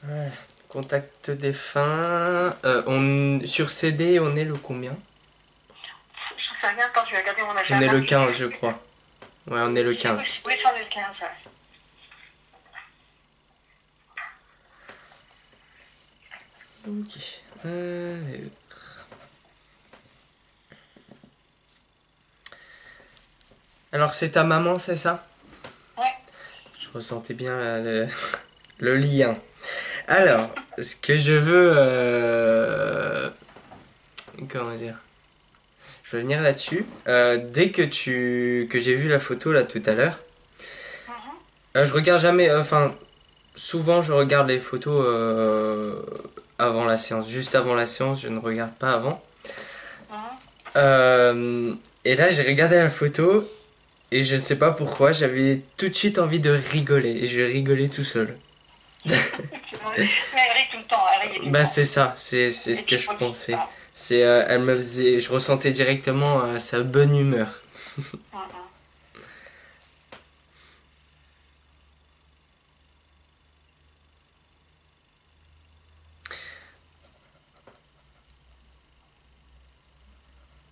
Ouais. Contact défunt. Sur CD, on est le combien? Je sais rien, attends, je vais regarder mon On est agenda. le 15, je crois. Ouais, on est le Oui, 15. oui, j'en ai le 15. Ouais. Ok. Alors, c'est ta maman, c'est ça? Ouais. Je ressentais bien le lien. Alors, ce que je veux... comment dire? Je vais venir là-dessus. Dès que j'ai vu la photo là tout à l'heure, Mhm, je regarde jamais... Enfin, souvent je regarde les photos avant la séance. Juste avant la séance, je ne regarde pas avant. mhm. Euh, et là, j'ai regardé la photo et je sais pas pourquoi, j'avais tout de suite envie de rigoler. Et je rigolais tout seul. Mais elle rit tout le temps, elle rit tout le Bah temps. c'est ça, c'est Et ce que puis je faut le pensais. ah, C'est, elle me faisait, je ressentais directement sa bonne humeur. mhm.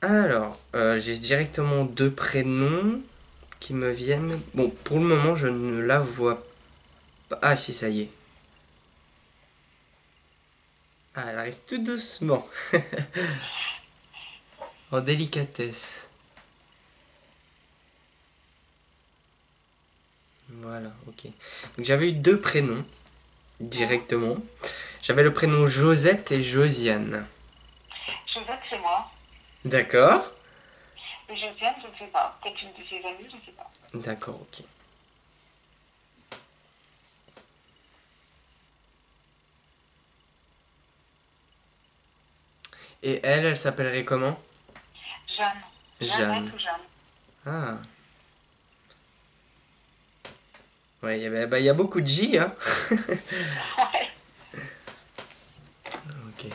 Alors, j'ai directement deux prénoms qui me viennent. Bon, pour le moment, je ne la vois pas. Ah si, ça y est. Ah, elle arrive tout doucement, en délicatesse. Voilà, ok. Donc j'avais eu deux prénoms Mhm. directement. J'avais le prénom Josette et Josiane. Josette, c'est moi. D'accord. Et Josiane, je ne sais pas. Peut-être une de ses amies, je ne sais pas. D'accord, ok. Et elle s'appellerait comment? Jeanne. Jeanne. Jeannette ou Jeanne. Ah. Ouais, il y a beaucoup de J, hein. Ouais. Ok.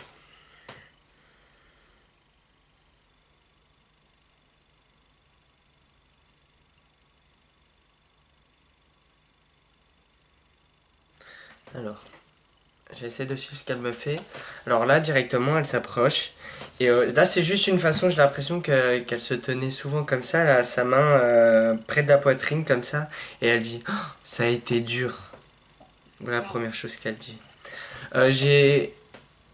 Alors, j'essaie de suivre ce qu'elle me fait. Alors là, directement, elle s'approche. Et là, c'est juste une façon, j'ai l'impression qu'elle se tenait souvent comme ça, là, sa main près de la poitrine, comme ça. Et elle dit, oh, ça a été dur. Voilà la Mhm. première chose qu'elle dit. J'ai...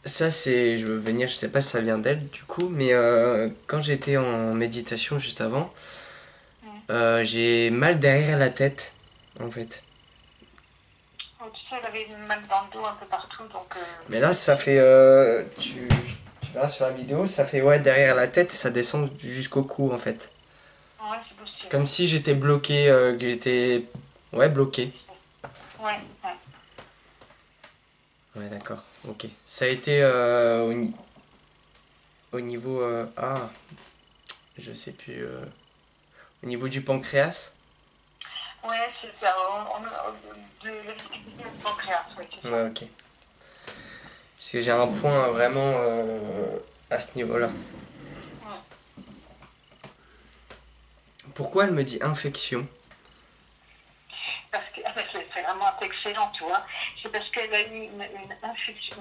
Ça, c'est... Je veux venir, je sais pas si ça vient d'elle, du coup, mais quand j'étais en méditation juste avant, Mhm. j'ai mal derrière la tête, en fait. Oh, tu sais, elle avait mal dans le dos un peu partout, donc Mais là, ça fait... tu verras sur la vidéo, ça fait, ouais, derrière la tête, et ça descend jusqu'au cou, en fait. ouais, c'est possible. Comme si j'étais bloqué, que j'étais... Ouais, bloqué. Ouais, ouais. Ouais, d'accord, ok. Ça a été au niveau... ah, je sais plus... au niveau du pancréas. Ouais, c'est ça. De la visibilité du pancréas, oui, c'est Ouais, ça. ok. Parce que j'ai un point vraiment à ce niveau-là. Ouais. Pourquoi elle me dit infection? Parce que c'est vraiment excellent, tu vois. C'est parce qu'elle a eu une infection,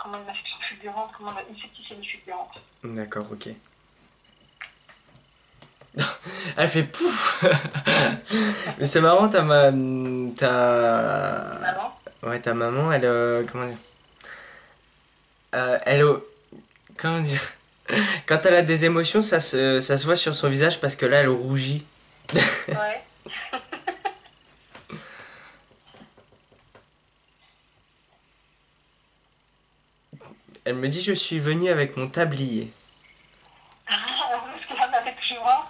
comment une infection fulgurante, comment une septicémie fulgurante. D'accord, ok. Elle fait pouf. Mais c'est marrant, Maman? ouais, ta maman, elle... comment dire? Elle... comment dire? Quand elle a des émotions, ça se voit sur son visage parce que là, elle rougit. Ouais. Elle me dit, je suis venue avec mon tablier. Parce qu'il en avait toujours un.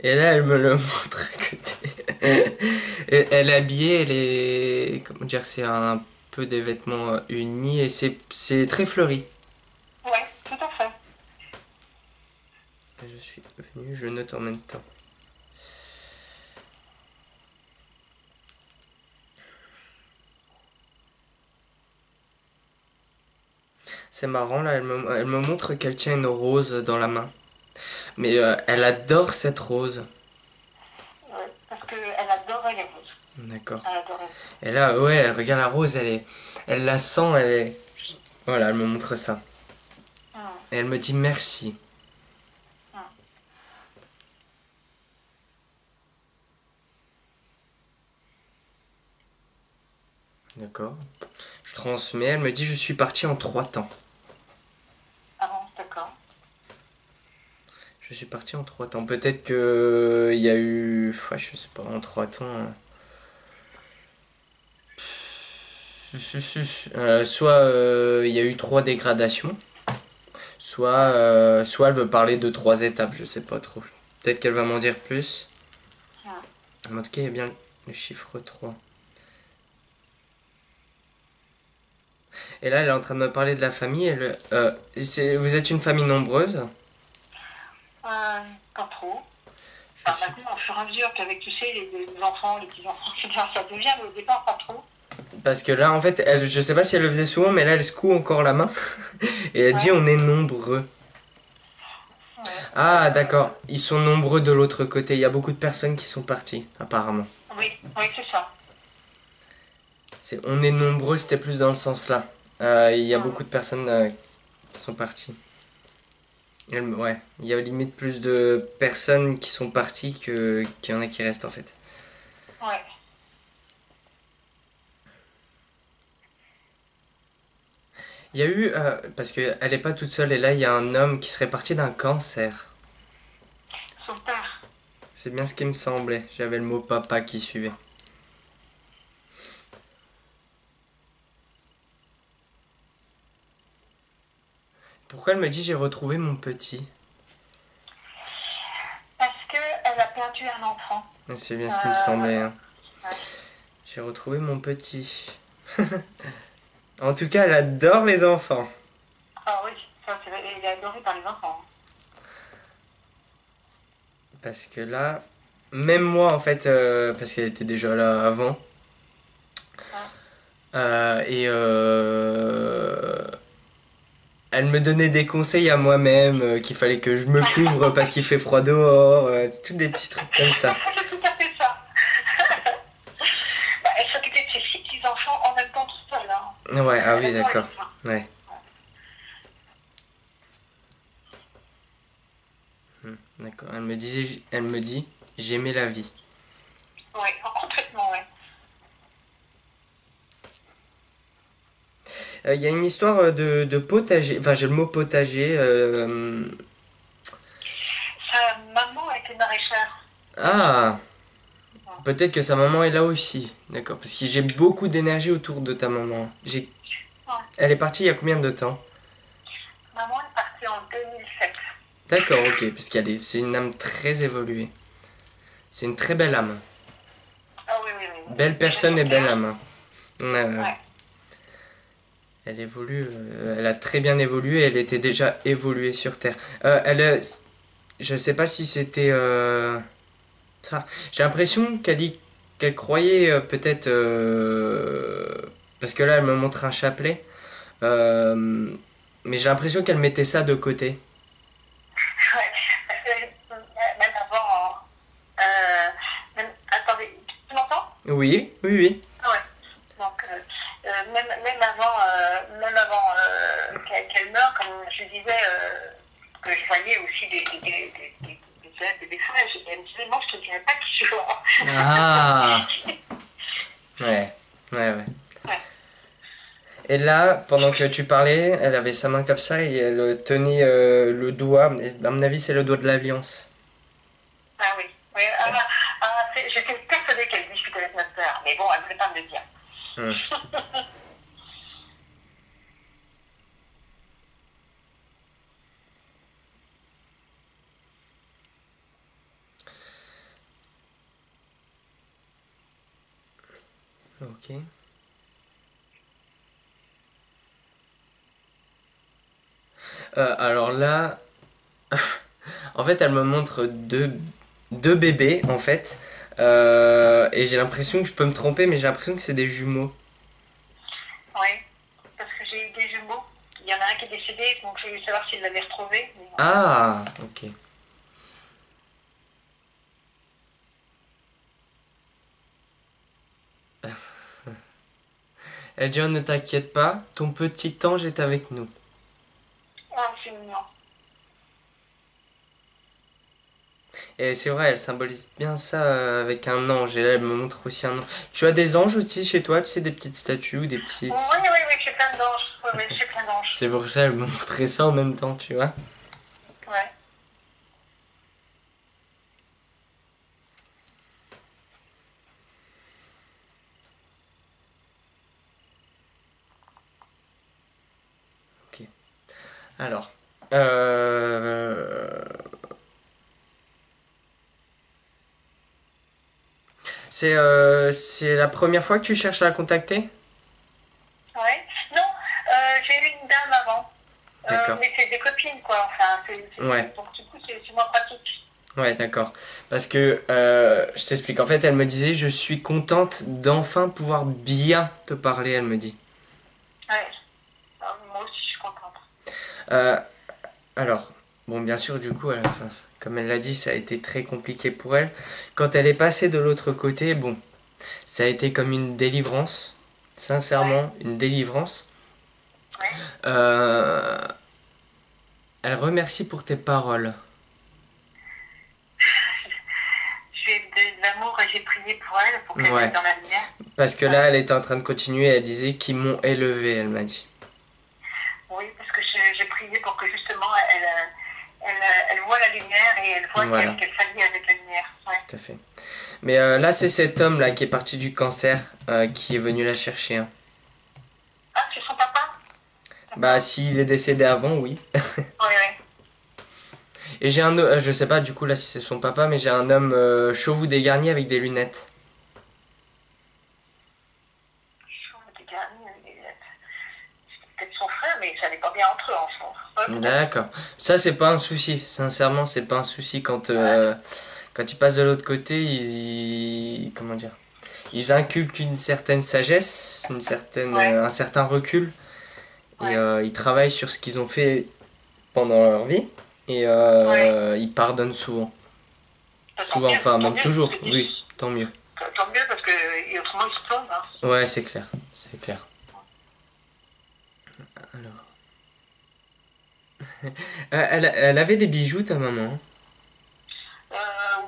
Et là, elle me le montre à côté. Et elle est habillée, elle est... Comment dire? C'est un peu des vêtements unis et c'est très fleuri. Ouais, tout à fait. Je suis venu, je note en même temps. C'est marrant, là, elle me montre qu'elle tient une rose dans la main. Mais elle adore cette rose. Ouais, parce qu'elle adore les roses. D'accord. Elle adorait. Et là, ouais, elle regarde la rose, elle la sent, elle est... Voilà, elle me montre ça. Hum, Et elle me dit merci. hum. D'accord. Je transmets, elle me dit je suis parti en 3 temps. Ah bon, d'accord. Je suis parti en 3 temps. Peut-être que il y a eu... Ouais, je sais pas, en 3 temps... soit il y a eu 3 dégradations, Hum, soit elle veut parler de 3 étapes, je sais pas trop. Peut-être qu'elle va m'en dire plus. hum. Mais en tout cas, il y a bien le chiffre 3. Et là, elle est en train de me parler de la famille. Vous êtes une famille nombreuse? Pas trop. Je Enfin, suis... maintenant, au fur et à mesure qu'avec, tu sais, les enfants, les petits-enfants, etc., ça devient, mais au départ, pas trop. Parce que là, en fait, je sais pas si elle le faisait souvent, mais là, elle secoue encore la main. Et elle dit Ouais, on est nombreux. ouais. Ah, d'accord. Ils sont nombreux de l'autre côté. Il y a beaucoup de personnes qui sont parties, apparemment. Oui, oui, c'est ça. On est nombreux, c'était plus dans le sens là. Il y a beaucoup Hum, de personnes qui sont parties. Ouais, il y a limite plus de personnes qui sont parties qu'il y en a qui restent en fait. ouais. Il y a eu, parce qu'elle est pas toute seule, et là il y a un homme qui serait parti d'un cancer. Son père. C'est bien ce qui me semblait. J'avais le mot papa qui suivait. Pourquoi elle me dit j'ai retrouvé mon petit? Parce qu'elle a perdu un enfant. C'est bien ce qui me semblait, hein. Ouais. J'ai retrouvé mon petit. En tout cas, elle adore les enfants. Ah oui, ça, il est adoré par les enfants. Parce que là, même moi en fait, parce qu'elle était déjà là avant, Hein. et elle me donnait des conseils à moi-même, qu'il fallait que je me couvre parce qu'il fait froid dehors, tous des petits trucs comme ça. C'est tout à fait ça. Bah, elle s'occupait de ses 6 petits-enfants en même temps toute seule. Hein. Ouais, ah Elle oui, adorait d'accord. ça. Ouais, d'accord. Elle me dit, j'aimais la vie. Oui, complètement, oui. Il y a une histoire de potager, enfin j'ai le mot potager. Sa maman était maraîchère. Ah, Ouais. peut-être que sa maman est là aussi, d'accord. Parce que j'ai beaucoup d'énergie autour de ta maman. Ouais. Elle est partie il y a combien de temps? Maman est partie en 2007. D'accord, ok, parce c'est une âme très évoluée. C'est une très belle âme. Ah oui, oui, oui. Belle Déjà personne sur et belle Terre. âme. Ouais. Elle évolue, elle a très bien évolué, elle était déjà évoluée sur Terre. Je sais pas si c'était ça. J'ai l'impression qu'elle croyait peut-être parce que là elle me montre un chapelet, euh, mais j'ai l'impression qu'elle mettait ça de côté. Ouais. Parce que même avant. Attendez, tu m'entends? Oui, oui, oui. Ah ouais. Donc, même avant qu'elle meure, comme je disais, que je voyais aussi des êtres, des fraises, elle me disait, non, je te dirais pas qui tu vois. Ah, ouais, ouais, ouais. Ouais. Et là, pendant que tu parlais, elle avait sa main comme ça et elle tenait le doigt. À mon avis, c'est le doigt de l'alliance. Ah oui. Oui. J'étais persuadée qu'elle discutait avec notre père, mais bon, elle ne voulait pas me le dire. Hmm. Ok. Alors là, en fait, elle me montre deux bébés, en fait. Et j'ai l'impression que je peux me tromper, mais j'ai l'impression que c'est des jumeaux. Oui. Parce que j'ai eu des jumeaux. Il y en a un qui est décédé, donc je voulais savoir s'il l'avait retrouvé. Mais non. Ah, ok. Elle dit, oh, ne t'inquiète pas, ton petit ange est avec nous. Ah, c'est mignon. Et c'est vrai, elle symbolise bien ça avec un ange. Et là, elle me montre aussi un ange. Tu as des anges aussi chez toi, tu sais, des petites statues ou des petits... Oui, oui, oui, j'ai plein d'anges. Oui, oui, j'ai plein d'anges. C'est pour ça qu'elle me montrait ça en même temps, tu vois. Ouais. Ok. Alors. Euh... C'est la première fois que tu cherches à la contacter? Ouais. Non, j'ai eu une dame avant. D'accord. Mais c'est des copines, quoi. Enfin, Ouais. donc, du coup, c'est moins pratique. Ouais, d'accord. Parce que, je t'explique, en fait, elle me disait, je suis contente d'enfin pouvoir bien te parler, elle me dit. Ouais. Moi aussi, je suis contente. Euh, alors, bon, bien sûr, du coup, comme elle l'a dit, ça a été très compliqué pour elle. Quand elle est passée de l'autre côté, bon, ça a été comme une délivrance, Ouais. sincèrement, une délivrance. Ouais. Euh, Elle remercie pour tes paroles. J'ai de l'amour et j'ai prié pour elle, pour qu'elle Ouais, aille dans la lumière. parce que Ouais. là, elle était en train de continuer, elle disait qu'ils m'ont élevé, elle m'a dit. Oui, parce que j'ai prié pour que justement elle voit la lumière et elle voit Voilà, qu'elle s'allie avec la lumière. Ouais. tout à fait. Mais là, c'est cet homme-là qui est parti du cancer qui est venu la chercher, hein. Ah, c'est son papa? Bah, D'accord. s'il est décédé avant, oui. Oui, oui. Et j'ai je sais pas du coup là si c'est son papa, mais j'ai un homme chauve ou dégarni avec des lunettes. Des garnis avec des lunettes. C'est peut-être son frère, mais ça n'est pas bien entre eux en France. Ouais, peut-être. D'accord. Ça, c'est pas un souci. Sincèrement, c'est pas un souci Ouais. quand ils passent de l'autre côté, comment dire? Ils inculquent une certaine sagesse, Ouais. un certain recul, et Ouais. ils travaillent sur ce qu'ils ont fait pendant leur vie, et Ouais. ils pardonnent souvent. Bah, Souvent, enfin, tant même mieux, parce toujours, que oui, tant mieux. tant mieux parce que autrement ils se plombent. Hein. Ouais, c'est clair, c'est clair. Alors. Elle avait des bijoux, ta maman?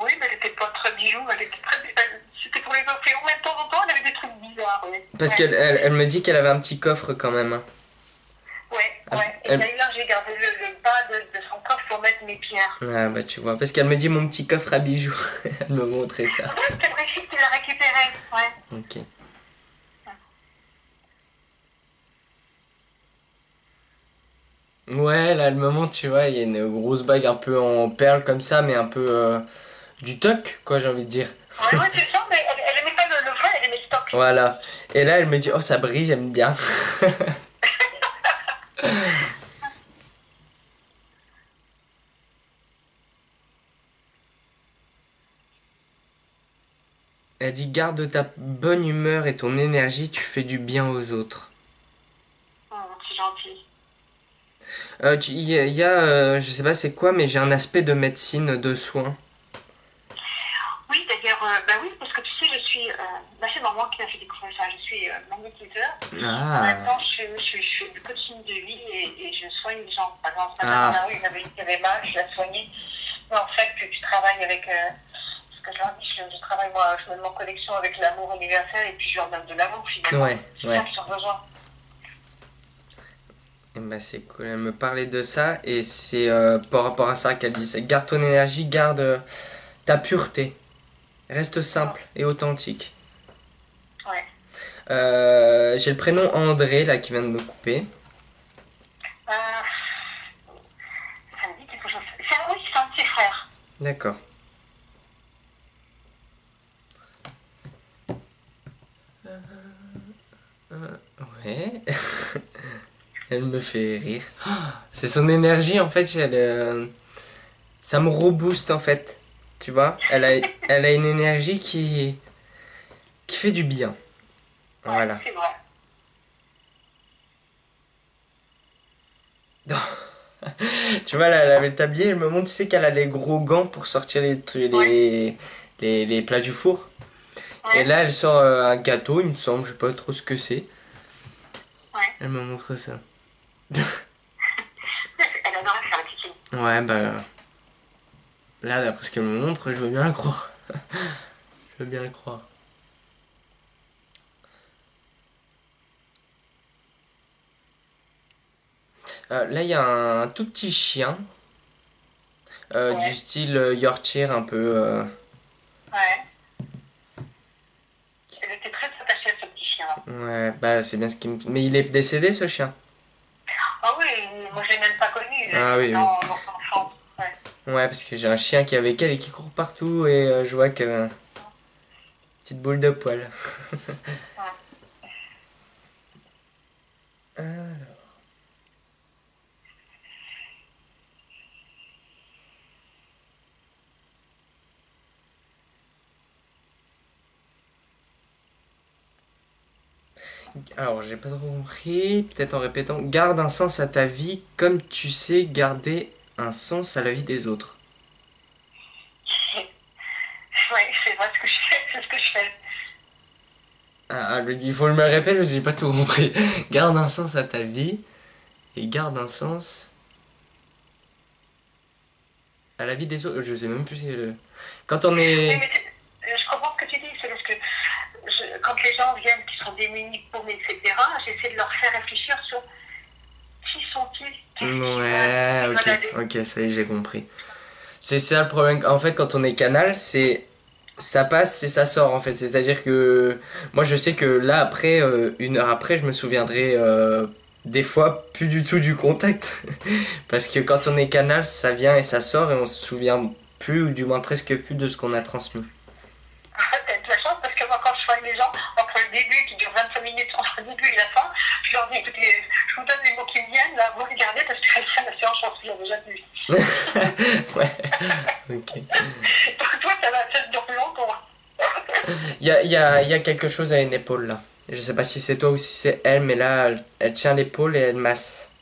Oui, mais elle était pas très bijou, elle était très. C'était pour les enfants, mais de temps en temps, elle avait des trucs bizarres, oui. Parce Ouais. elle me dit qu'elle avait un petit coffre quand même, hein. Ouais, Ah, ouais. Et elle- d'ailleurs, j'ai gardé le bas de son coffre pour mettre mes pierres. Ah bah tu vois, parce qu'elle me dit mon petit coffre à bijoux. Elle me montrait ça. Ah, c'est vrai que tu l'as récupéré. Ouais. Ok. Ouais, là, le moment, tu vois, il y a une grosse bague un peu en perles comme ça, mais un peu du toc, quoi, j'ai envie de dire. Ouais, ouais, c'est ça, mais elle aimait pas le vrai, elle aimait le stock. Voilà. Et là, elle me dit, oh, ça brille, j'aime bien. Elle dit, garde ta bonne humeur et ton énergie, tu fais du bien aux autres. C'est gentil. Je sais pas c'est quoi, mais j'ai un aspect de médecine, de soins. Oui, d'ailleurs, bah oui, parce que tu sais, je suis. Bah, c'est maman qui m'a fait découvrir ça. Je suis magnétiseur. En même Ah, temps, je fais du coaching de vie et je soigne les gens. Par exemple, ce matin, dans ah, la rue, il y avait mal, je l'ai soigné. Mais en fait, tu travailles avec. Ce que je leur dis, je travaille, moi, je me mets en connexion avec l'amour universel et puis je leur donne de l'amour finalement. ouais, C'est ça ouais. qu'ils ont besoin. Eh ben, c'est cool, elle me parlait de ça et c'est par rapport à ça qu'elle dit, c'est garde ton énergie, garde ta pureté, reste Mm. simple et authentique. Ouais. J'ai le prénom André là qui vient de me couper. Euh, ça me dit quelque chose. Oui, c'est un de ses frères. D'accord. Ouais. Elle me fait rire. C'est son énergie en fait, ça me rebooste en fait. Tu vois, elle a une énergie qui fait du bien. Ouais, Voilà. c'est vrai. Tu vois, là, elle avait le tablier, elle me montre, tu sais qu'elle a les gros gants pour sortir Ouais. les plats du four. Et Ouais. là, elle sort un gâteau, il me semble, je sais pas trop ce que c'est. Elle me montre ça. Elle adorait faire la piscine. Ouais, bah là, d'après ce qu'elle me montre, je veux bien le croire. Je veux bien le croire. Là, il y a un tout petit chien, du Ouais, style Yorkshire un peu. ouais. Elle était très attachée à ce petit chien-là. Ouais, bah c'est bien ce qui me... Mais il est décédé ce chien. Ah oui, moi je l'ai même pas connu, Ah c'était oui, oui. dans son enfance. Ouais. Ouais, parce que j'ai un chien qui est avec elle et qui court partout et je vois que... Petite boule de poil. Ouais. Alors, j'ai pas trop compris, peut-être en répétant. Garde un sens à ta vie comme tu sais garder un sens à la vie des autres. Ouais, c'est vrai ce que je fais, c'est ce que je fais. Il faut que je me répète parce que j'ai pas tout compris. Garde un sens à ta vie et garde un sens à la vie des autres. Je sais même plus si... Quand on Oui, est... mais je comprends ce que tu dis, c'est parce que quand les gens viennent qui sont démunis, paumés, etc., j'essaie de leur faire réfléchir sur qui sont-ils, qu'est-ce Ouais, qu'ils ok, veulent aller. ok, ça y est, j'ai compris. C'est ça le problème. En fait, quand on est canal, c'est ça passe et ça sort en fait. C'est-à-dire que moi je sais que là après, une heure après, je me souviendrai des fois plus du tout du contact. Parce que quand on est canal, ça vient et ça sort et on se souvient plus ou du moins presque plus de ce qu'on a transmis. T'as de la chance parce que moi, quand je soigne les gens, entre le début qui dure 25 minutes, entre le début et la fin, je leur dis écoutez, je vous donne les mots qui me viennent, là, vous regardez parce que la séance, je m'en souviens déjà plus. Ouais, ok. Donc toi, ça dure plus longtemps. Il y a quelque chose à une épaule là. Je sais pas si c'est toi ou si c'est elle, mais là, elle tient l'épaule et elle masse.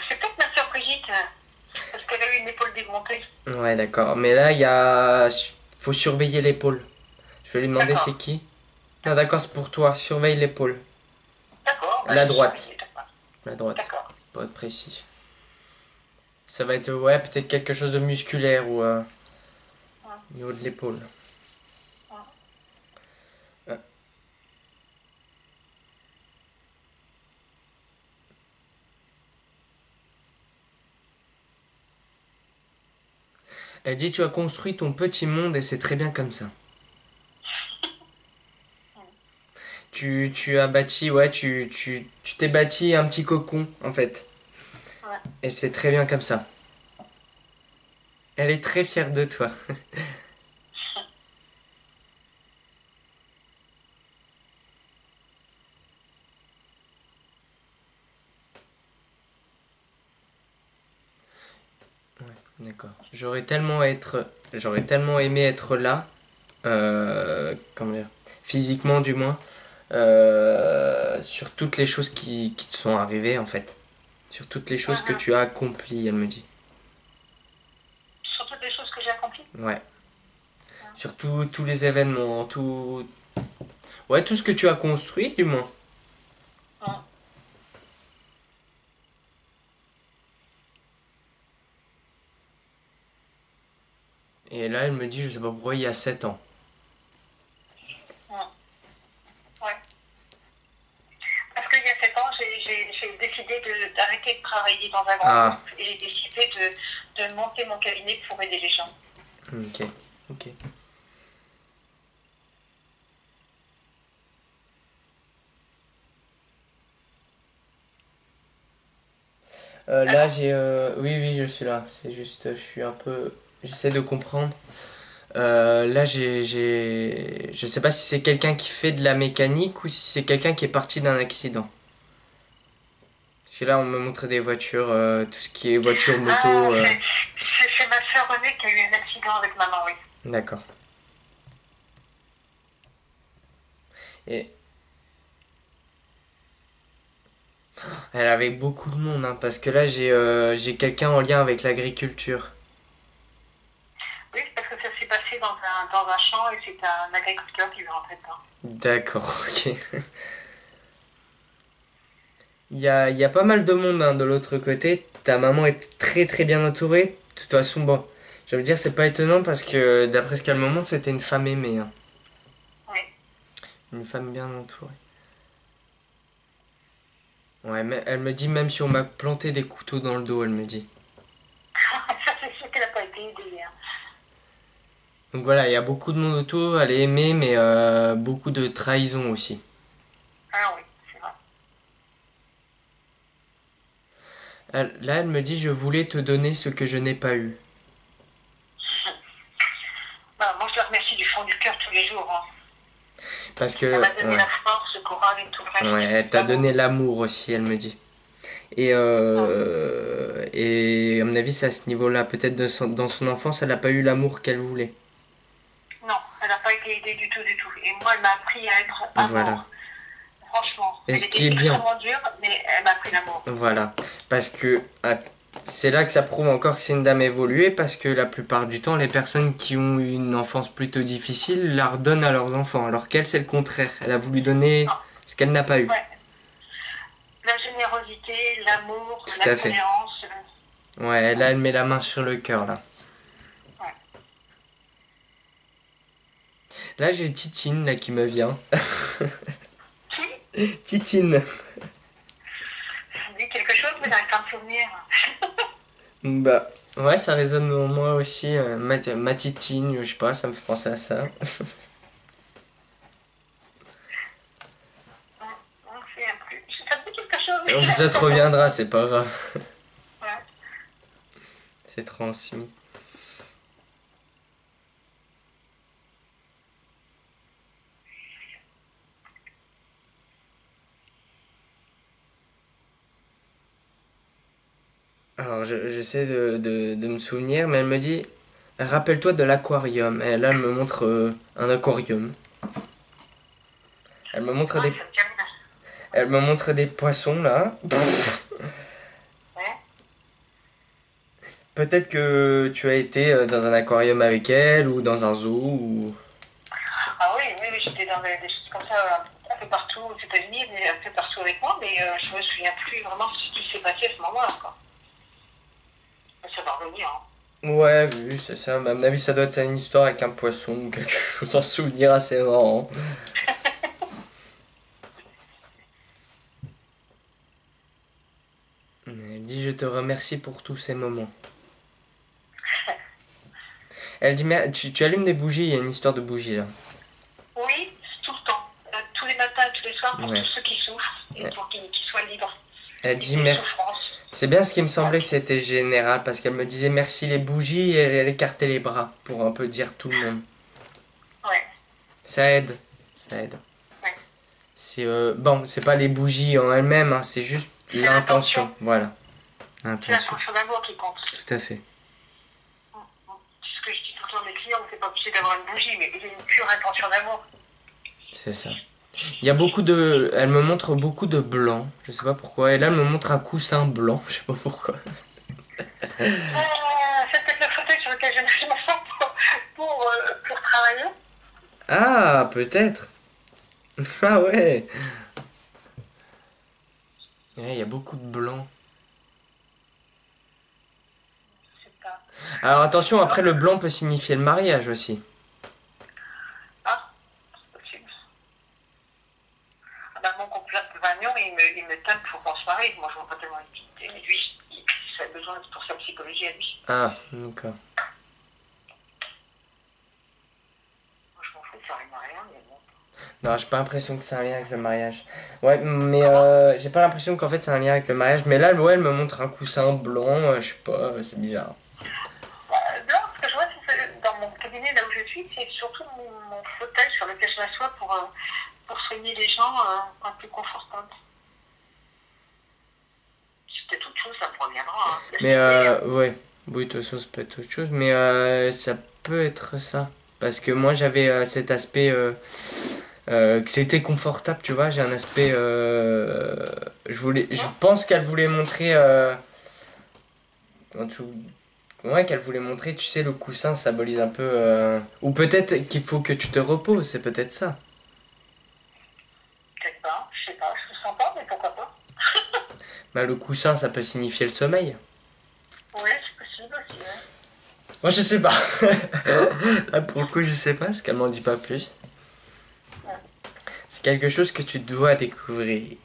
C'est peut-être ma soeur Brigitte, parce qu'elle a eu une épaule démontée. Ouais, d'accord. Mais là, il y a... Faut surveiller l'épaule. Je vais lui demander c'est D'accord. qui. Non, d'accord, c'est pour toi. Surveille l'épaule. D'accord, bah, La je vais droite. surveiller, d'accord. La droite. D'accord. Pour être précis. Ça va être, ouais, peut-être quelque chose de musculaire ou Hum, au niveau de l'épaule. hum. Euh, Elle dit tu as construit ton petit monde et c'est très bien comme ça. Tu as bâti, ouais, tu t'es bâti un petit cocon en fait. Ouais. Et c'est très bien comme ça. Elle est très fière de toi. D'accord. J'aurais tellement aimé être là, comment dire, physiquement du moins, sur toutes les choses qui te sont arrivées en fait. Sur toutes les choses que Mhm. tu as accomplies, elle me dit. Sur toutes les choses que j'ai accomplies. Ouais. Sur tous les événements, tout. Ouais, tout ce que tu as construit du moins. Hum. Et là, elle me dit, je sais pas pourquoi, il y a 7 ans. Hum. Ouais. Parce qu'il y a 7 ans, j'ai décidé d'arrêter de travailler dans un grand Ah, groupe et j'ai décidé de monter mon cabinet pour aider les gens. ok. Ok. Là, Allô? j'ai. Oui, oui, je suis là. C'est juste, je suis un peu. J'essaie de comprendre. Là, je sais pas si c'est quelqu'un qui fait de la mécanique ou si c'est quelqu'un qui est parti d'un accident. Parce que là, on me montre des voitures, tout ce qui est voiture, Ah, moto. c'est ma soeur Renée qui a eu un accident avec maman, oui. D'accord. Et elle est avec beaucoup de monde, hein, parce que là, j'ai quelqu'un en lien avec l'agriculture. Oui, parce que ça s'est passé dans un champ et c'est un agriculteur qui lui rentrait dedans. D'accord, ok. il y a pas mal de monde hein, de l'autre côté. Ta maman est très très bien entourée. De toute façon, bon, je veux dire, c'est pas étonnant parce que d'après ce qu'elle me montre, c'était une femme aimée, hein. Oui. Une femme bien entourée. Ouais, mais elle me dit même si on m'a planté des couteaux dans le dos, elle me dit. Ça, c'est sûr qu'elle n'a pas été aidée. Hein. Donc voilà, il y a beaucoup de monde autour, elle est aimée, mais beaucoup de trahison aussi. Ah oui, c'est vrai. Là, elle me dit, je voulais te donner ce que je n'ai pas eu. Bah, moi, je la remercie du fond du cœur tous les jours. Hein. Parce Elle que, m'a donné ouais, la force, le courage et tout le reste. ouais, elle t'a L'amour. donné l'amour aussi, elle me dit. Ah, Et à mon avis, c'est à ce niveau-là. Peut-être dans son enfance, elle n'a pas eu l'amour qu'elle voulait. non, elle n'a pas été aidée du tout, du tout. Et moi, elle m'a appris à être Voilà. amour. Franchement, Et elle ce qui est était bien, extrêmement dure, mais elle m'a appris l'amour. voilà. Parce que c'est là que ça prouve encore que c'est une dame évoluée, parce que la plupart du temps, les personnes qui ont eu une enfance plutôt difficile la redonnent à leurs enfants, alors qu'elle, c'est le contraire. Elle a voulu donner Non, ce qu'elle n'a pas eu. ouais. La générosité, l'amour, Tout la à fait. tolérance. Ouais, là, elle met la main sur le cœur, là. Ouais. Là, j'ai Titine, là, qui me vient. Qui Titine. dit quelque chose, mais j'arrive pas à me souvenir. Bah, ouais, ça résonne en moi aussi. Ma Titine, je sais pas, ça me fait penser à ça. On ne sait plus. Ça me dit quelque chose, Donc, ça te reviendra, c'est pas grave. Ouais. C'est transmis. Alors, j'essaie de me souvenir, mais elle me dit, rappelle-toi de l'aquarium. Et là, elle me montre un aquarium. Elle me montre Ouais, des, ça me dit rien. elle me montre des poissons, là. Ouais. Peut-être que tu as été dans un aquarium avec elle, ou dans un zoo, ou... Ah oui, oui, oui, j'étais dans des choses comme ça un peu partout aux États-Unis, mais un peu partout avec moi, mais je me souviens plus vraiment de ce qui s'est passé à ce moment-là. Quoi. Mais ça va revenir. Hein. Ouais, oui, c'est ça. Mais à mon avis, ça doit être une histoire avec un poisson, ou quelque chose en souvenir assez marrant. Elle dit, je te remercie pour tous ces moments. Elle dit, mais tu allumes des bougies, il y a une histoire de bougies, là. Oui, tout le temps. Tous les matins, tous les soirs, pour tous Ouais. ceux qui souffrent et pour qu'ils soient libres Elle et dit, des souffrances. c'est bien ce qui me Ouais. semblait que c'était général, parce qu'elle me disait merci les bougies, et elle écartait les bras, pour un peu dire tout le monde. Ouais. Ça aide, ça aide. Ouais. C'est bon, c'est pas les bougies en elles-mêmes, hein, c'est juste C'est l'intention, l'intention. voilà. C'est L'intention, l'intention d'amour qui compte. tout à fait. C'est ce que je dis tout le temps à mes clients, c'est pas obligé d'avoir une bougie, mais il y a une pure intention d'amour. C'est ça. Il y a beaucoup de... Elle me montre beaucoup de blanc, je sais pas pourquoi. Et là, elle me montre un coussin blanc, je sais pas pourquoi. C'est peut-être le fauteuil sur lequel je me sens pour travailler. Ah, peut-être. Ah ouais. Ouais, il y a beaucoup de blanc. Je sais pas. Alors attention, Non. après le blanc peut signifier le mariage aussi. Ah, c'est possible. Ah bah, mon compagnon, il me tape pour qu'on se marie. Moi, je vois pas tellement l'utilité. Mais lui, ça a besoin pour sa psychologie à lui. Ah, d'accord. Moi, je m'en fous, ça rime à rien, mais bon. Non, j'ai pas l'impression que c'est un lien avec le mariage. Ouais, mais Comment j'ai pas l'impression qu'en fait c'est un lien avec le mariage. Mais là, ouais, elle me montre un coussin blanc, je sais pas, c'est bizarre. Non, ce que je vois, c'est dans mon cabinet, là où je suis, c'est surtout mon fauteuil sur lequel je m'assois pour soigner les gens un peu confortable. C'est peut-être autre chose, ça me reviendra. Hein. Mais ouais, oui, de toute façon, ça peut être autre chose, mais ça peut être ça. Parce que moi, j'avais cet aspect que c'était confortable, tu vois. J'ai un aspect. Je pense qu'elle voulait montrer. En tout- ouais, qu'elle voulait montrer, tu sais, le coussin symbolise un peu. Ou peut-être qu'il faut que tu te reposes, c'est peut-être ça. Peut-être pas, je sais pas, je le sens pas, mais pourquoi pas. Bah, le coussin, ça peut signifier le sommeil. Ouais, c'est possible aussi, ouais. Moi, je sais pas. Là, pour le coup, je sais pas, parce qu'elle m'en dit pas plus. Ouais. C'est quelque chose que tu dois découvrir.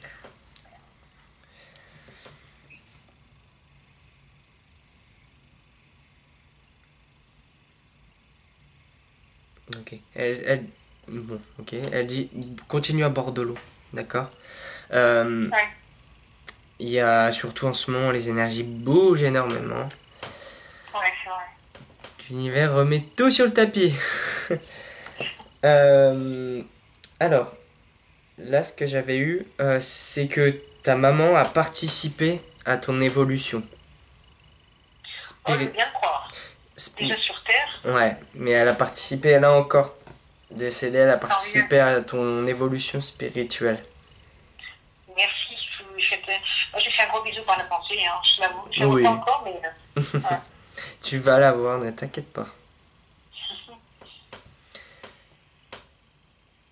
Ok. Bon, ok. Elle dit continue à boire de l'eau. D'accord. Euh, Ouais, Il y a surtout en ce moment, les énergies bougent énormément. ouais, c'est vrai. L'univers remet tout sur le tapis. Euh, alors, là, ce que j'avais eu, c'est que ta maman a participé à ton évolution. Oh, je veux Spirit. bien le croire. spi- Déjà sur Terre, Ouais, mais elle a participé, elle a encore décédée, elle a tant mieux. participé à ton évolution spirituelle. Merci. Moi, j'ai fait un gros bisou par la pensée, hein. Je l'avoue pas Oui, encore, mais ouais. tu vas l'avoir, ne t'inquiète pas.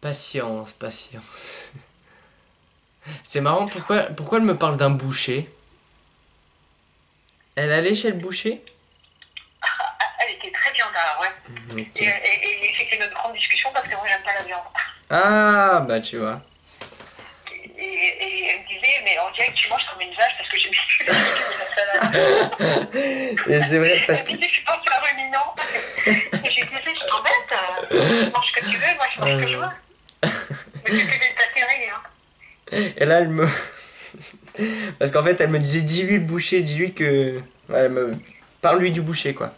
Patience, patience. C'est marrant, pourquoi elle me parle d'un boucher? Elle allait chez le boucher? Elle était très viandard, ouais. Ok. Et c'était notre grande discussion parce que moi, j'aime pas la viande. Ah, bah tu vois. Et elle me disait, mais on dirait que tu manges comme une vache parce que j'ai mis plus de légumes et la salade. Et c'est vrai, parce Elle que... me disait, je suis pas sur un ruminant. Et j'ai dit, c'est t'embête, tu manges ce que tu veux, moi je mange ce que je veux. Mais c'était des tatérés, hein. Et là, elle me... Parce qu'en fait, elle me disait, dis-lui le boucher, dis-lui que... Ouais, elle me... Parle-lui du boucher, quoi.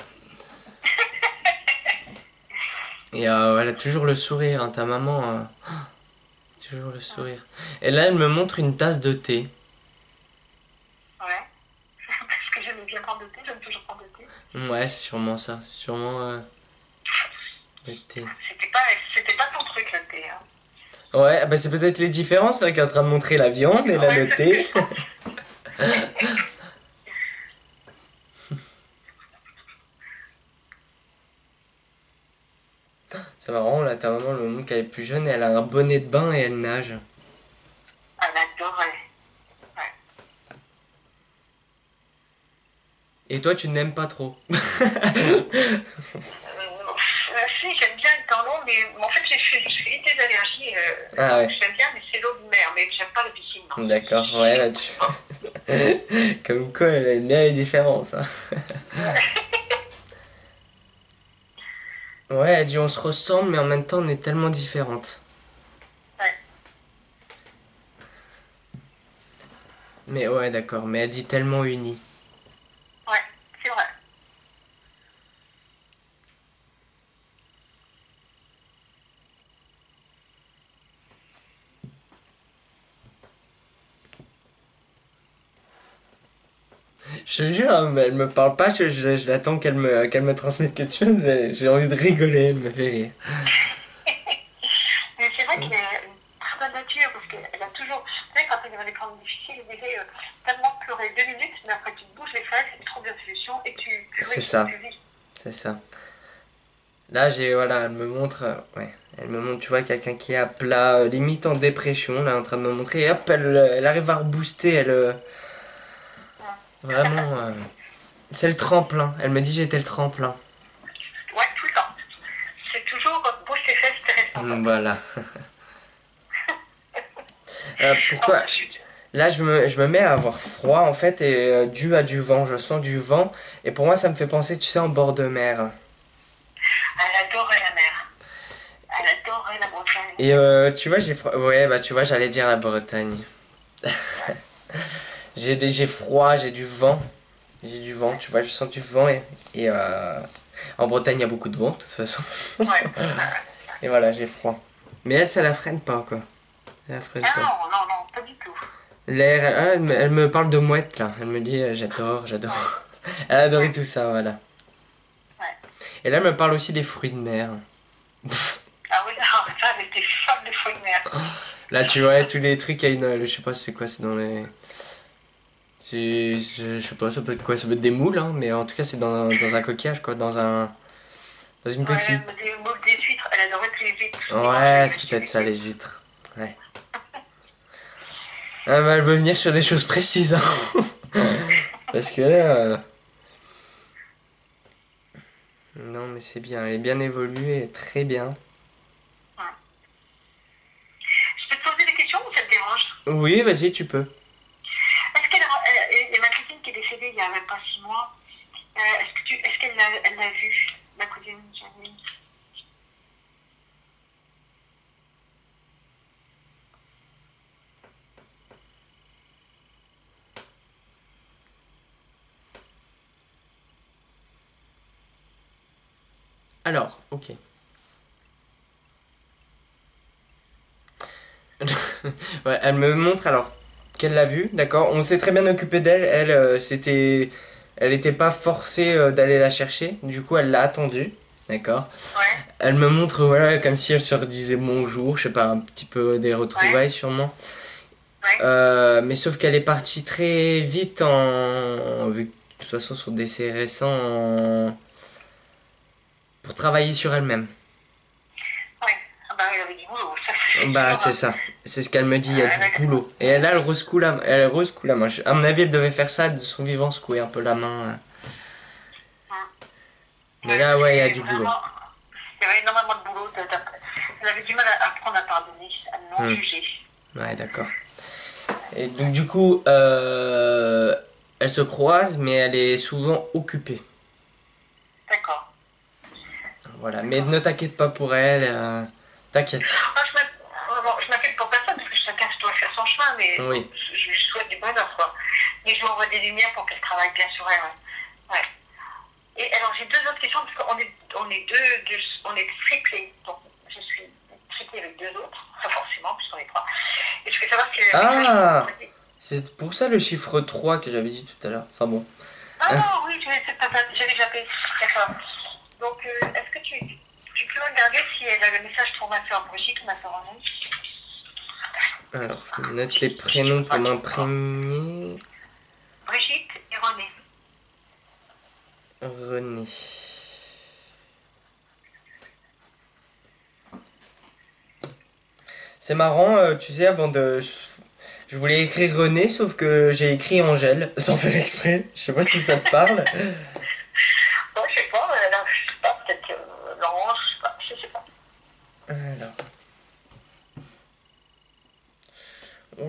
Et elle a toujours le sourire, hein, ta maman. Toujours le sourire. Et là, elle me montre une tasse de thé. Ouais. Parce que j'aimais bien prendre le thé, j'aime toujours prendre le thé. Ouais, c'est sûrement ça. C'est sûrement le thé. C'était pas, c'était pas ton truc, le thé, hein. Ouais, bah c'est peut-être les différences, là, qui est en train de montrer la viande et là, Ouais, le c'est ce que thé. je pense. C'est marrant, là, ta maman, le moment qu'elle est plus jeune, elle a un bonnet de bain et elle nage. Elle adorait. Ouais. Et toi, tu n'aimes pas trop. Si, j'aime bien être dans l'eau, mais en fait, je fais des allergies. Ah ouais, J'aime bien, mais c'est l'eau de mer, mais j'aime pas la piscine, non. d'accord, ouais, là, tu... Comme quoi, elle aime bien les différences, hein. Ouais, elle dit on se ressemble, mais en même temps, on est tellement différentes. Ouais. Mais ouais, d'accord, mais elle dit tellement unies. Ouais, c'est vrai. Je te jure, hein, mais elle me parle pas, je l'attends qu'elle me transmette quelque chose, j'ai envie de rigoler, elle me fait rire. Mais c'est vrai qu'elle a une très bonne nature, parce qu'elle a toujours. Tu sais, quand elle avait des problèmes difficiles, elle disait tellement pleurer 2 minutes, mais après tu te bouges les fesses, tu trouves des solutions et C'est oui, ça, tu vis. c'est ça. Là, voilà, elle me montre, ouais, elle me montre, tu vois, quelqu'un qui est à plat, limite en dépression, là, en train de me montrer, et hop, elle arrive à rebooster, vraiment, c'est le tremplin. Elle me dit j'étais le tremplin. Ouais, tout le temps. C'est toujours bouge tes fesses, t'es responsable. Voilà. Oh, Pourquoi là, je me mets à avoir froid, en fait, et dû à du vent, je sens du vent, et pour moi, ça me fait penser, tu sais, en bord de mer. elle adorait la mer. Elle adorait la Bretagne. Et tu vois, j'ai froid, ouais, bah tu vois, j'allais dire la Bretagne. Ouais, J'ai froid, j'ai du vent. J'ai du vent, tu vois, je sens du vent et en Bretagne il y a beaucoup de vent de toute façon. ouais. Ouais. Et voilà, j'ai froid. Mais elle, ça la freine pas quoi. Elle la freine Ah pas. non, non, non, pas du tout. L'air, elle me parle de mouette là. Elle me dit j'adore, Ouais, j'adore. Elle adorait ouais, tout ça, voilà. ouais. Et là, elle me parle aussi des fruits de mer. Ah oui, ah, ça, elle était folle de fruits de mer. Là, tu vois, tous les trucs, il y a une. Je sais pas c'est quoi, c'est dans les. Je sais pas, ça peut être quoi, ça peut être des moules, hein, mais en tout cas, c'est dans un coquillage quoi, dans une Ouais, coquille. elle me dit, moule des huîtres, elle adorait les huîtres. Et moi, je Ouais, lui c'est achetais peut-être des ça, les huîtres. huîtres. Ouais. Ah, bah, elle veut venir sur des choses précises, hein. Parce que là... Non, mais c'est bien. Elle est bien évoluée, très bien. Ouais. Je peux te poser des questions ou ça te dérange? Oui, vas-y, tu peux. Est-ce qu'elle et ma cousine qui est décédée il y a même pas 6 mois, est-ce qu'elle l'a vue, ma cousine Janine? Alors, ok. Ouais, elle me montre alors qu'elle l'a vue, d'accord. On s'est très bien occupé d'elle. Elle, elle était pas forcée d'aller la chercher. Du coup, elle l'a attendue, d'accord. Ouais, Elle me montre, voilà, comme si elle se redisait bonjour, je sais pas, un petit peu des ouais, retrouvailles sûrement. ouais, Mais sauf qu'elle est partie très vite vu que de toute façon son décès est récent, pour travailler sur elle-même. ouais. Ah bah oui, il y avait du boulot, ça c'est Bah sûr. c'est Hein. ça, c'est ce qu'elle me dit, il y a du Avec... boulot. Et elle a le resecoue la, elle resecoue la main. À mon avis, elle devait faire ça de son vivant, secouer un peu la main. Mais Ouais, là, parce ouais, il qu'il y y a avait du boulot. vraiment, il y avait énormément de boulot. Elle avait du mal à apprendre à pardonner, à non Hmm. juger. Ouais, d'accord. Et donc du coup, elle se croise, mais elle est souvent occupée. D'accord, Voilà, mais d'accord. ne t'inquiète pas pour elle, t'inquiète. Moi, je m'inquiète pour personne parce que chacun doit faire son chemin, mais bon, Oui. je lui souhaite du bonheur, quoi. Mais je lui envoie des lumières pour qu'elle travaille bien sur elle. Ouais. Ouais. Et alors, j'ai deux autres questions parce on est on est triplés. Donc, je suis triplée avec deux autres, pas forcément, puisqu'on est trois. Et je veux savoir quel est le message que vous Ah, envoyez. c'est pour ça le chiffre 3 que j'avais dit tout à l'heure. Enfin bon. Ah Hein. non, oui, j'avais zappé. D'accord. Donc, est-ce que tu peux regarder si elle a le message pour ma soeur Brigitte ou ma soeur Anne? Alors, je me note les prénoms pour m'imprégner. Brigitte et René. René. C'est marrant, tu sais, avant de... Je voulais écrire René, sauf que j'ai écrit Angèle, sans faire exprès. Je sais pas si ça te parle. Bon, je sais pas, je sais pas, peut-être non, je sais pas. Alors.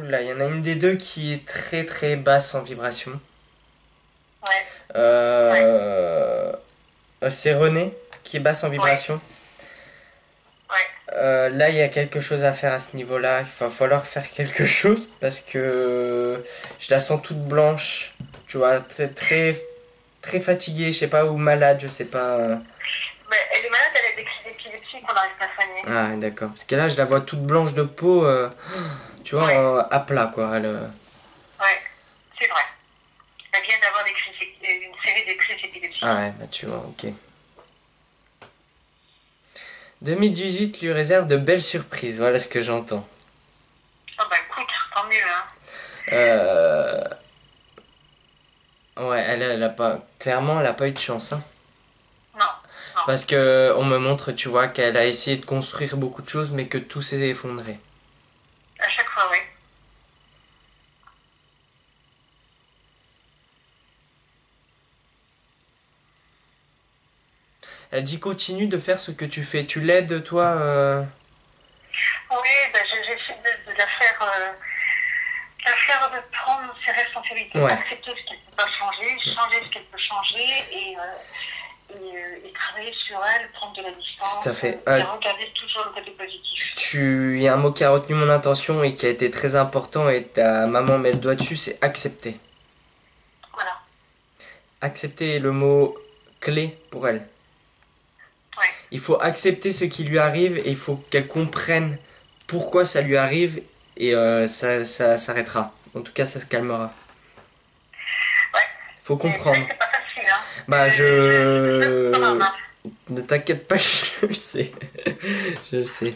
Oula, il y en a une des deux qui est très très basse en vibration. Ouais, ouais, Euh... C'est René qui est basse en ouais, vibration. ouais. Là, il y a quelque chose à faire à ce niveau-là. Il va falloir faire quelque chose parce que je la sens toute blanche. Tu vois, très très, très fatiguée, je sais pas, ou malade, je sais pas. Mais elle est malade, elle a des crises d'épilepsie qu'on n'arrive pas à soigner. Ah, d'accord. Parce que là, je la vois toute blanche de peau, tu vois, Ouais, à plat, quoi. ouais, c'est vrai. Elle vient d'avoir une série de crises Ah d'épilepsie. ouais, bah tu vois, ok. 2018 lui réserve de belles surprises, voilà ce que j'entends. Oh bah écoute, tant mieux, hein. Euh... Ouais, elle a pas... Clairement, elle a pas eu de chance, hein. Non, non. Parce que on me montre, tu vois, qu'elle a essayé de construire beaucoup de choses, mais que tout s'est effondré. À chaque fois, oui. Elle dit continue de faire ce que tu fais. Tu l'aides, toi Oui, ben, j'essaie de la faire de prendre ses responsabilités, Ouais, d'accepter ce qu'elle ne peut pas changer, changer ce qu'elle peut changer et travailler sur elle, prendre de la tout à distance fait. et regarder toujours le côté positif. Il y a un mot qui a retenu mon attention et qui a été très important et ta maman met le doigt dessus, c'est accepter. Voilà. Accepter est le mot clé pour elle. Ouais. Il faut accepter ce qui lui arrive et il faut qu'elle comprenne pourquoi ça lui arrive et ça s'arrêtera. En tout cas, ça se calmera. Ouais. Faut Mais c'est vrai comprendre. que c'est pas facile, hein. Bah, Je sais quand même, je... hein. Ne t'inquiète pas, je le sais. Je le sais.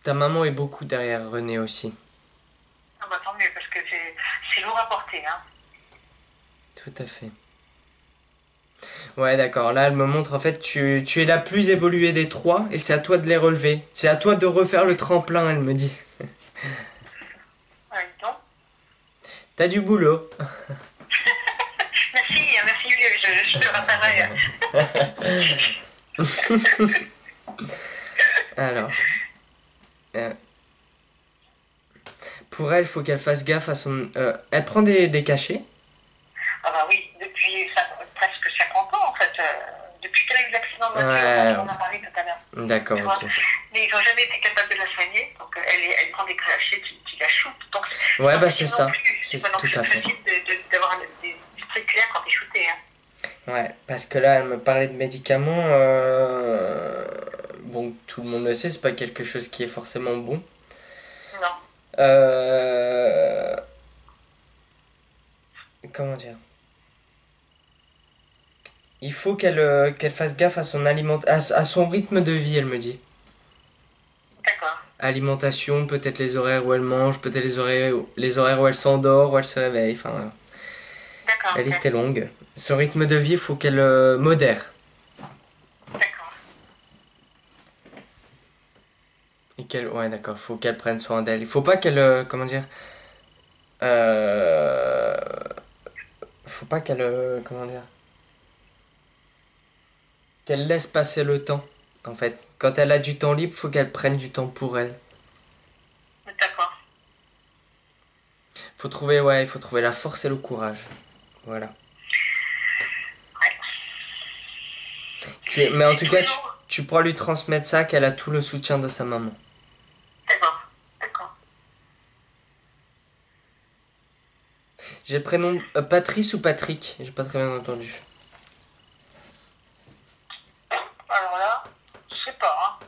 Ta maman est beaucoup derrière René aussi. Ah bah, tant mieux, parce que c'est lourd à porter, hein. Tout à fait. Ouais, d'accord. Là, elle me montre, en fait, tu es la plus évoluée des trois et c'est à toi de les relever. C'est à toi de refaire le tremplin, elle me dit. Ouais, donc. T'as du boulot. Merci, merci Julien, je te rappellerai. Alors, euh, pour elle, faut qu'elle fasse gaffe à son... elle prend des cachets. Ah bah oui, depuis presque 50 ans en fait, depuis qu'elle a eu l'accident de voiture dont Ouais, on a parlé tout à l'heure. d'accord, Tu vois. ok. Mais ils n'ont jamais été capables de la soigner, donc elle prend des cachets qui la shootent. Donc Ouais, pas bah c'est facile non ça. plus, c'est pas non Tout plus à fait. facile d'avoir des trucs clairs quand t'es shooté. Hein. Ouais, parce que là, elle me parlait de médicaments. Bon, tout le monde le sait, c'est pas quelque chose qui est forcément bon. Non, Euh, Comment dire? Il faut qu'elle fasse gaffe à à son rythme de vie, elle me dit. d'accord, Alimentation, peut-être les horaires où elle mange, peut-être les horaires où elle s'endort, où elle se réveille. Enfin, voilà. d'accord, La ok, liste est longue. Son rythme de vie, il faut qu'elle modère. d'accord. Ouais, d'accord, faut qu'elle prenne soin d'elle. Il faut pas qu'elle, comment dire, euh, faut pas qu'elle, comment dire, qu'elle laisse passer le temps. En fait, quand elle a du temps libre, faut qu'elle prenne du temps pour elle. D'accord. Ouais, il faut trouver la force et le courage. Voilà. Ouais. Mais en C'est tout cas, toujours. tu pourras lui transmettre ça, qu'elle a tout le soutien de sa maman. D'accord, d'accord. J'ai le prénom Patrice ou Patrick. J'ai pas très bien entendu. Alors là, je sais pas. Hein.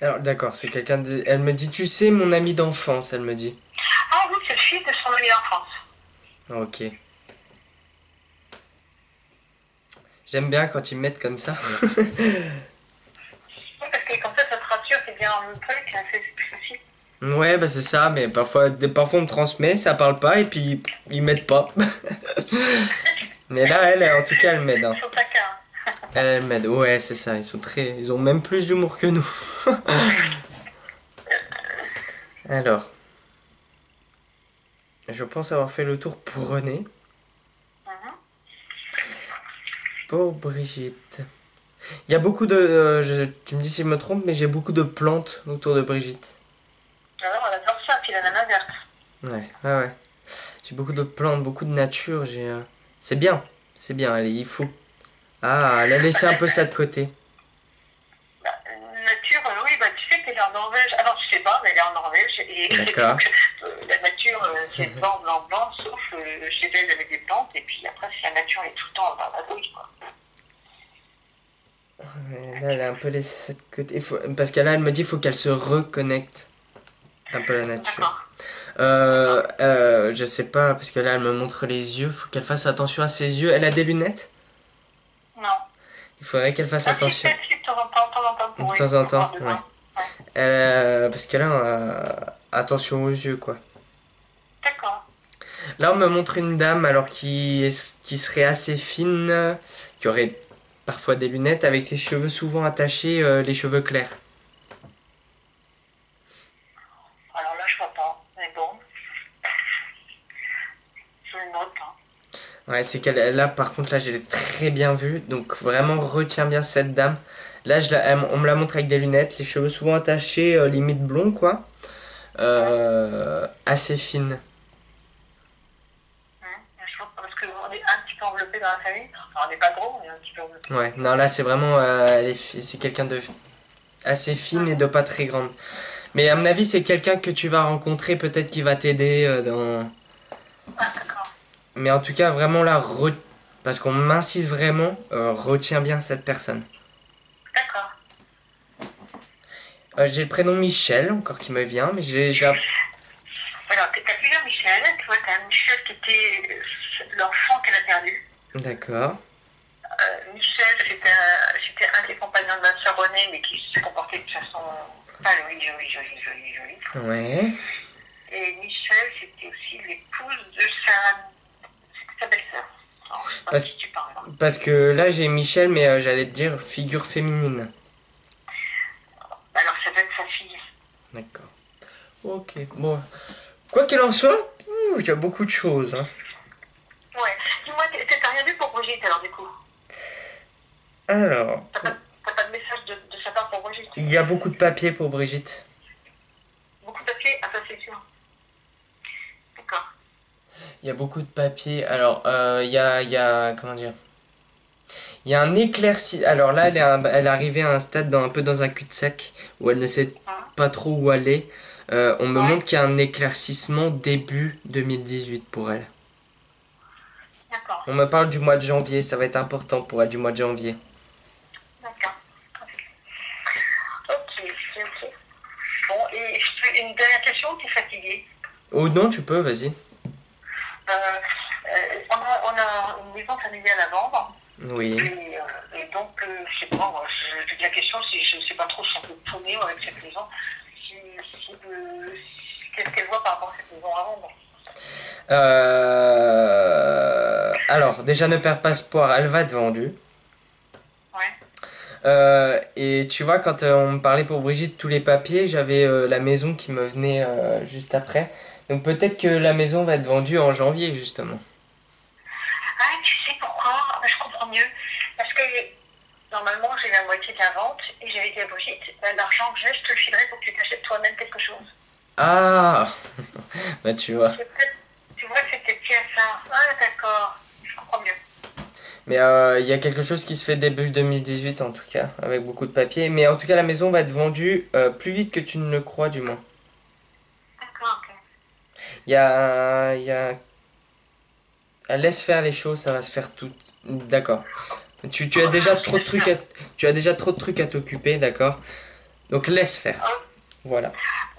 Alors, d'accord, c'est quelqu'un de... Elle me dit, tu sais, mon ami d'enfance, elle me dit. Ah oui, c'est le fils de son ami d'enfance. Ok. J'aime bien quand ils me mettent comme ça. Oui, parce que comme ça te rassure, c'est bien le truc, hein, c'est plus facile. Ouais, bah c'est ça, mais parfois on me transmet, ça parle pas, et puis ils m'aident pas. Mais là, en tout cas, elle m'aide. Hein. Ils sont taquins. Elle m'aide, ouais, c'est ça, ils ont même plus d'humour que nous. Alors, je pense avoir fait le tour pour René. Mhm. Pour Brigitte. Il y a beaucoup de... tu me dis si je me trompe, mais j'ai beaucoup de plantes autour de Brigitte. Alors, on adore ça, puis la nana verte. Ouais, ouais, ouais. J'ai beaucoup de plantes, beaucoup de nature. C'est bien, c'est bien. Allez, il faut. Ah, elle a laissé un peu ça de côté. Bah, nature, oui, bah, tu sais qu'elle est en Norvège. Ah non, tu sais pas, mais elle est en Norvège. Et D'accord. donc, la nature, c'est blanc, blanc, blanc, sauf chez elle avec des plantes. Et puis après, si la nature est tout le temps dans la douille, quoi. Là, elle a un peu laissé ça de côté. Parce que là, elle me dit qu'il faut qu'elle se reconnecte un peu à la nature. D'accord. Je sais pas, parce que là, elle me montre les yeux. Faut qu'elle fasse attention à ses yeux. Elle a des lunettes. Non. Il faudrait qu'elle fasse Ah, si, attention. peut-être, si, de temps en temps, de temps en temps, De pour, temps en pour voir temps, ouais. dedans. Ouais. Parce que là, attention aux yeux, quoi. D'accord. Là, on me montre une dame, alors qui serait assez fine, qui aurait parfois des lunettes, avec les cheveux souvent attachés, les cheveux clairs. Alors là, je vois pas. Mais bon, je le note. Hein. Ouais, c'est qu'elle, là, par contre, là, j'ai très bien vu, donc vraiment, retiens bien cette dame. Là, on me la montre avec des lunettes, les cheveux souvent attachés, limite blond, quoi. Ouais. Assez fine. Je vois pas, parce qu'on est un petit peu enveloppé dans la famille. Enfin, on n'est pas gros, on est un petit peu enveloppé. Ouais, non, là, c'est vraiment, c'est quelqu'un de assez fine et de pas très grande. Mais à mon avis, c'est quelqu'un que tu vas rencontrer, peut-être qui va t'aider dans... Ah, d'accord. Mais en tout cas, vraiment là, parce qu'on m'insiste vraiment, retiens bien cette personne. D'accord. J'ai le prénom Michel, encore qui me vient, mais Alors, t'as plusieurs Michel. Tu vois, t'as un Michel qui était l'enfant qu'elle a perdu. D'accord. Michel, c'était un des compagnons de ma soeur Renée, mais qui se comportait de façon pas jolie. Ouais. Et Michel, c'était aussi l'épouse de Parce que là j'ai Michel, mais j'allais te dire figure féminine. Alors, ça doit être sa fille. D'accord. Ok, bon. Quoi qu'il en soit, il y a beaucoup de choses. Hein. Ouais. Dis-moi, t'as rien vu pour Brigitte, alors, du coup? Alors, T'as pas de message de sa part pour Brigitte? il y a beaucoup de papiers pour Brigitte. Beaucoup de papiers? Ah, ça, c'est sûr. D'accord. Il y a beaucoup de papiers. Alors, comment dire? Il y a un éclairci. Alors là, elle est arrivée à un stade un peu dans un cul-de-sac où elle ne sait Hein. pas trop où aller. On me Ouais. montre qu'il y a un éclaircissement début 2018 pour elle. D'accord. On me parle du mois de janvier, ça va être important pour elle du mois de janvier. D'accord. Ok, ok. Bon, et une dernière question, t'es fatiguée? Oh non, tu peux, vas-y. On a une maison familiale à vendre. Oui. Et donc, je sais pas, moi, la question, si je ne sais pas trop si on peut tourner avec cette maison, qu'est-ce qu'elle voit par rapport à cette maison à vendre? Alors, déjà ne perds pas espoir, elle va être vendue. Ouais. Et tu vois, quand on me parlait pour Brigitte tous les papiers, j'avais la maison qui me venait juste après. Donc peut-être que la maison va être vendue en janvier, justement. Ah, tu sais pourquoi? Ah, ben, je comprends mieux. Parce que normalement, j'ai la moitié de la vente et j'avais dit à Brigitte, l'argent que j'ai, je te le filerai pour que tu t'achètes toi-même quelque chose. Ah bah tu vois. Tu vois, c'était peut-être ça. Ah, d'accord. Je comprends mieux. Mais il y a quelque chose qui se fait début 2018 en tout cas, avec beaucoup de papiers. Mais en tout cas, la maison va être vendue plus vite que tu ne le crois, du moins. D'accord, ok. Il y a... Elle laisse faire les choses, ça va se faire tout. D'accord. Tu as déjà trop de trucs tu as déjà trop de trucs à t'occuper, d'accord? Donc laisse faire. Ah, Voilà.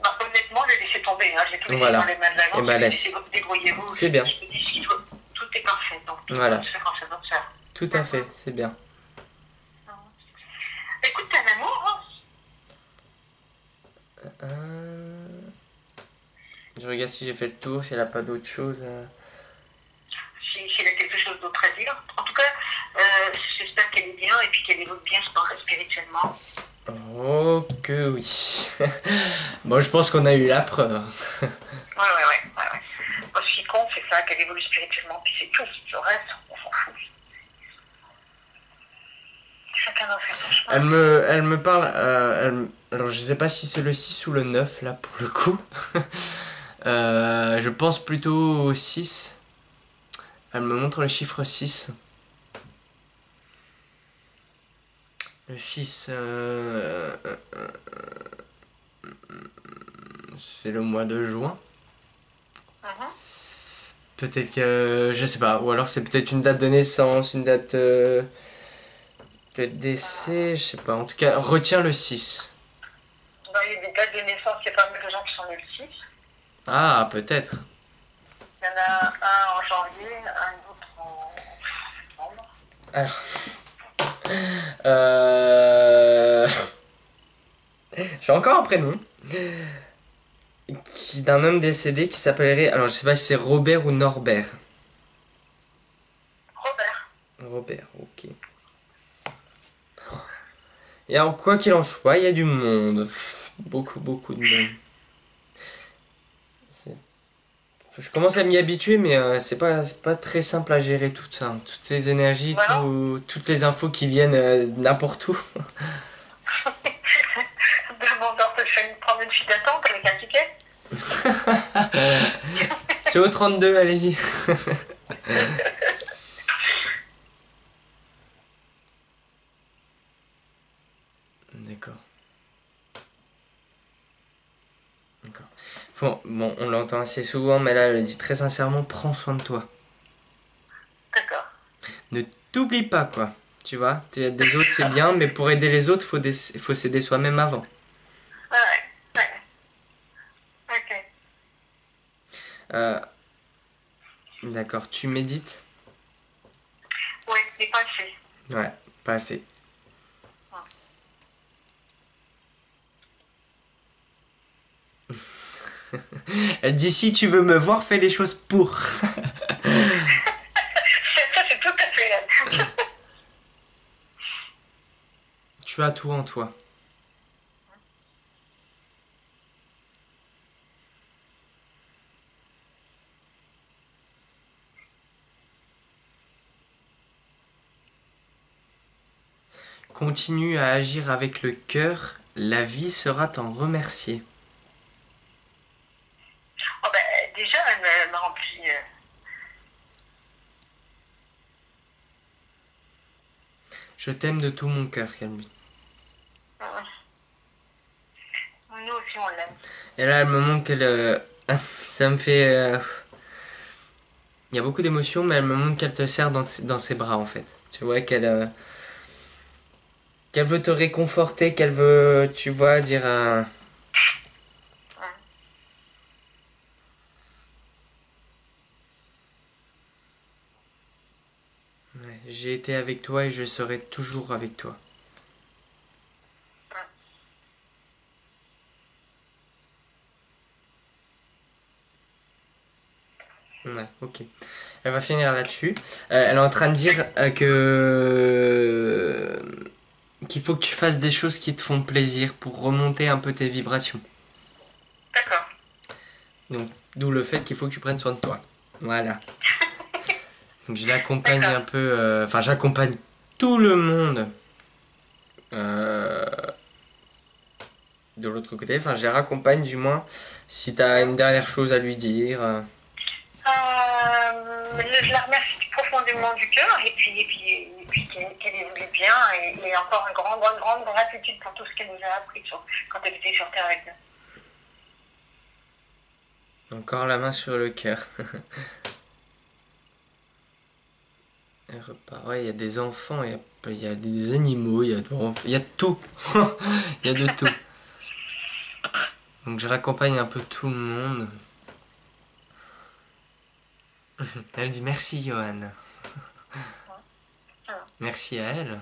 bah, honnêtement, j'ai laissé tomber. Hein. J'ai tout laissé dans Voilà. les mains de la Et vente. bah J'ai laissé laisse. débrouillez-vous. C'est bien. Je me dis, tout est parfait. Donc, tout Voilà. doit se faire quand ça doit se faire. Tout à fait, c'est bien. Écoute, t'as un amour, hein? Euh, Je regarde si j'ai fait le tour, s'il n'y a pas d'autre chose. S'il a quelque chose d'autre à dire. En tout cas, j'espère qu'elle est bien et puis qu'elle évolue bien spirituellement. Oh que oui. Bon, je pense qu'on a eu la preuve. Ouais. Ce qui compte, c'est ça, qu'elle évolue spirituellement, puis c'est tout. Le reste, on s'en fout. Chacun doit faire son chemin. Elle me parle. Alors, je sais pas si c'est le 6 ou le 9 là pour le coup. Je pense plutôt au 6. Elle me montre le chiffre 6. Le 6, c'est le mois de juin. Mhm. Peut-être que. Je sais pas. Ou alors c'est peut-être une date de naissance, une date de décès, je sais pas. En tout cas, retiens le 6. Dans les dates de naissance, il y a pas mal de gens qui sont nés le 6. Ah, peut-être. Il y en a un en janvier, un autre en novembre. Alors. Euh... J'ai encore un prénom. D'un homme décédé qui s'appellerait. Alors, je sais pas si c'est Robert ou Norbert. Robert. Robert, ok. Et alors, quoi qu'il en soit, il y a du monde. Beaucoup, beaucoup de monde. Je commence à m'y habituer, mais c'est pas très simple à gérer tout ça. Toutes ces énergies, Voilà. toutes les infos qui viennent n'importe où. Demande un peu de prendre une file d'attente avec un ticket. C'est au 32, allez-y. D'accord. D'accord. Bon, on l'entend assez souvent, mais là, elle le dit très sincèrement, prends soin de toi. D'accord. Ne t'oublie pas, quoi. Tu vois, aider des autres, c'est bien, mais pour aider les autres, faut s'aider soi-même avant. Ouais. Ok. Euh, d'accord, tu médites? Oui, mais pas assez. Ouais, pas assez. Elle dit si tu veux me voir, fais les choses pour. Ça, c'est tout à fait elle. Tu as tout en toi. Continue à agir avec le cœur, la vie sera t'en remercier. Oh, ben, déjà, elle m'a rempli. Je t'aime de tout mon cœur, Camille. Euh, nous aussi, on l'aime. Et là, elle me montre qu'elle... ça me fait... Il y a beaucoup d'émotions, mais elle me montre qu'elle te serre dans ses bras, en fait. Tu vois, qu'elle veut te réconforter, qu'elle veut, tu vois, dire... Ouais. ouais, j'ai été avec toi et je serai toujours avec toi. Ouais, ok. Elle va finir là-dessus. Elle est en train de dire qu'il faut que tu fasses des choses qui te font plaisir pour remonter un peu tes vibrations. D'accord. Donc, d'où le fait qu'il faut que tu prennes soin de toi. Voilà. Donc, je l'accompagne D'accord. un peu. Enfin, j'accompagne tout le monde euh, de l'autre côté. Enfin, je les raccompagne du moins. Si t'as une dernière chose à lui dire. Je la remercie profondément du cœur et puis qu'elle évolue bien et encore une grande gratitude pour tout ce qu'elle nous a appris quand elle était sur Terre avec nous. Encore la main sur le cœur. Elle repart. Ouais, il y a des enfants, il y a des animaux, il y a de tout. Il y a de tout. Donc je raccompagne un peu tout le monde. Elle dit merci Johan. Voilà. Merci à elle.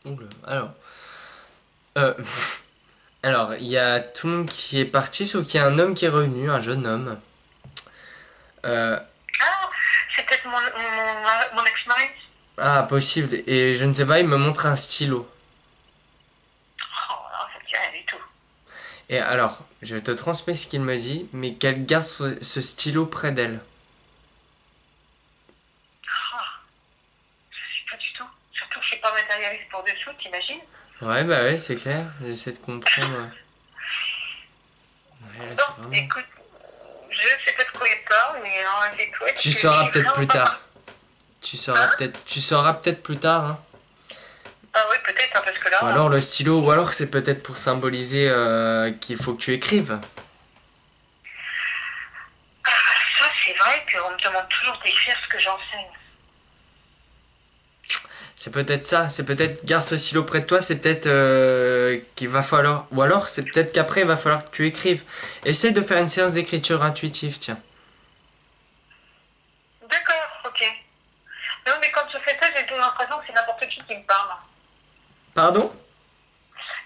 Oula, alors. Euh, alors, il y a tout le monde qui est parti, sauf qu'il y a un homme qui est revenu, un jeune homme. Euh, Ah, c'est peut-être mon ex-mari. ah, possible. Et je ne sais pas, il me montre un stylo. Oh non, ça ne dit rien du tout. Et alors, je te transmets ce qu'il me dit, mais qu'elle garde ce stylo près d'elle. Ah, je ne sais pas du tout. Surtout que je ne suis pas matérialiste pour dessous, t'imagines? Ouais, bah ouais, c'est clair. J'essaie de comprendre. Ouais, là, Bon, c'est vraiment... écoute, je ne sais pas de quoi il parle, mais c'est toi Tu que je sauras suis peut-être vraiment plus pas. tard. Hein? Tu sauras peut-être plus tard, hein. Ah oui, peut-être, hein, parce que Ou là, alors le stylo, ou alors c'est peut-être pour symboliser qu'il faut que tu écrives. ça c'est vrai qu'on me demande toujours d'écrire ce que j'enseigne. C'est peut-être ça, c'est peut-être garde ce stylo près de toi, c'est peut-être qu'il va falloir... Ou alors c'est peut-être qu'après il va falloir que tu écrives. Essaye de faire une séance d'écriture intuitive, tiens. D'accord, ok. Non, mais quand je fais ça, j'ai toujours l'impression que c'est n'importe qui me parle. Pardon?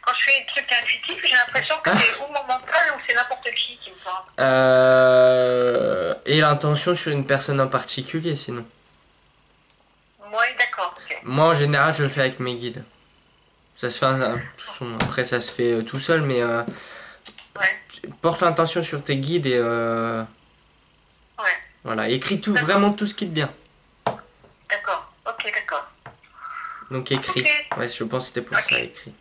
Quand je fais des trucs intuitifs, j'ai l'impression que Ah. c'est ou mon mental ou c'est n'importe qui me parle. Et l'intention sur une personne en particulier sinon. Oui, d'accord, ok. Moi en général je le fais avec mes guides. Ça se fait après ça se fait tout seul mais Ouais, porte l'intention sur tes guides et ouais, voilà, écris tout, d'accord, vraiment tout ce qui te vient. d'accord, ok, d'accord. Donc écris. Ok, Ouais, je pense que c'était pour ça, ok, écris.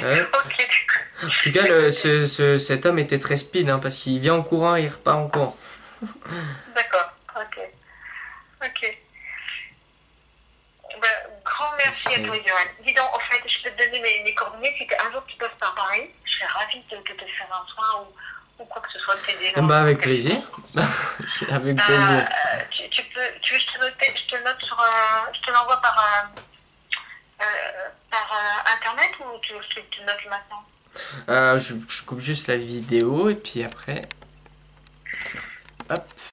Ouais. ok, d'accord. En tout cas, cet homme était très speed, hein, parce qu'il vient en courant et il repart en courant. D'accord, ok, ok. Ben, grand merci à toi, Johan. Dis donc, en fait, je peux te donner mes coordonnées. Si un jour tu passes par Paris, je serais ravie de te faire un soin ou quoi que ce soit, de t'aider Bah, dans avec quelque plaisir. chose. C'est avec plaisir. Tu veux que je te le note sur, je te l'envoie par internet ou tu veux que je te le note maintenant? Je coupe juste la vidéo et puis après, hop.